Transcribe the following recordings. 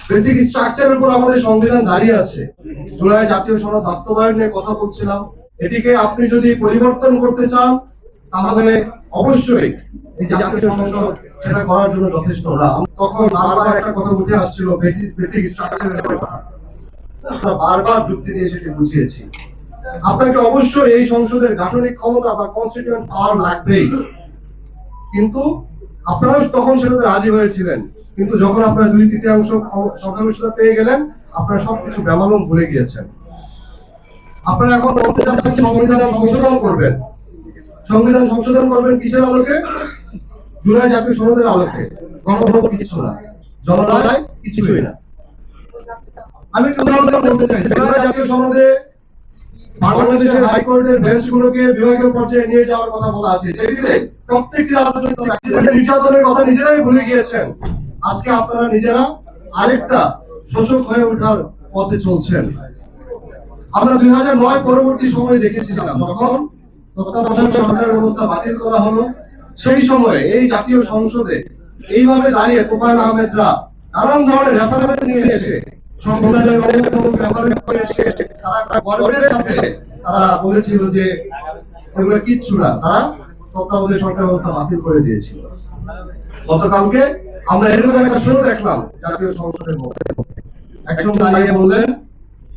Basic স্ট্রাকচারের উপর আমাদের সংবিধান দাঁড়িয়ে আছে। জুলাই জাতীয় সনদ বাস্তবায়ন নিয়ে কথা বলছিলাম। এটিকে আপনি যদি পরিবর্তন করতে চান তাহলে অবশ্যই এই জাতীয় সংসদ সেটা করার জন্য যথেষ্ট না। তখন বারবার একটা কথা উঠে আসছিল বেসিক স্ট্রাকচারের কথা, আমরা বারবার যুক্তি দিয়ে সেটি বুঝিয়েছি। আপনাকে অবশ্যই এই সংসদের গাঠনিক ক্ষমতা বা কনস্টিটিউয়েন্ট পাওয়ার লাগবেই, কিন্তু আপনারাও তখন সেটাতে রাজি হয়েছিলেন। কিন্তু যখন আপনারা 2/3 সংখ্যাগরিষ্ঠতা পেয়ে গেলেন, আপনারা সবকিছু বেমালুম ভুলে গিয়েছেন। আপনারা এখন বলতে চাচ্ছেন সংবিধান সংশোধন করবেন। সংবিধান সংশোধন করবেন কিসের আলোকে? জুলাই জাতীয় সনদের আলোকে। গণভোট কিছু না, জনরায় কিছুই না। আমি একটু উদাহরণ বলতে চাই। জুলাই জাতীয় সনদে বাংলাদেশের হাইকোর্টের বেঞ্চগুলোকে বিভাগীয় পর্যায়ে নিয়ে যাওয়ার কথা বলা আছে, যেটিতে প্রত্যেকটি রাজনৈতিক ব্যক্তিদের নির্যাতনের কথা নিজেরাই ভুলে গিয়েছেন। আজকে আপনারা নিজেরা আরেকটা শোষক হয়ে ওঠার পথে চলছেন। আমরা 2009 পরবর্তী সময় দেখেছিলাম, যখন তত্ত্বাবধায়ক সরকার ব্যবস্থা বাতিল করা হলো, সেই সময়ে এই জাতীয় সংসদে এইভাবে দাঁড়িয়ে তোফায়েল আহমেদরা নানান ধরনের রেফারেন্স নিয়ে এসে সংবিধানের রেফারেন্স করে এসে তারা গর্বের সাথে তারা বলেছিল যে এগুলো কিচ্ছু না, তারা তত্ত্বাবধায়ক সরকার ব্যবস্থা বাতিল করে দিয়েছিল। গতকালকে আমরা এরকম একটা শো দেখলাম জাতীয় সংসদের মধ্যে, একজন দাঁড়িয়ে বললেন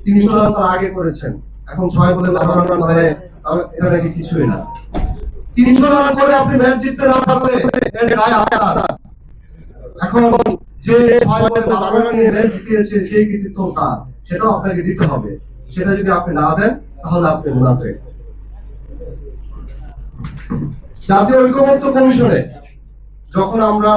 300 রান তার আগে করেছেন, এখন 6 বলে লাভার রান মানে এটা নাকি কিছুই না। 300 রান করে আপনি ম্যাচ জিততে না পারলে এখন যে 6 বলে 12 রান নিয়ে ম্যাচ জিতিয়েছে সেই কৃতিত্ব তার, সেটাও আপনাকে দিতে হবে। সেটা যদি আপনি না দেন তাহলে আপনি মুনাফেক। জাতীয় ঐক্যমত্য কমিশনে যখন আমরা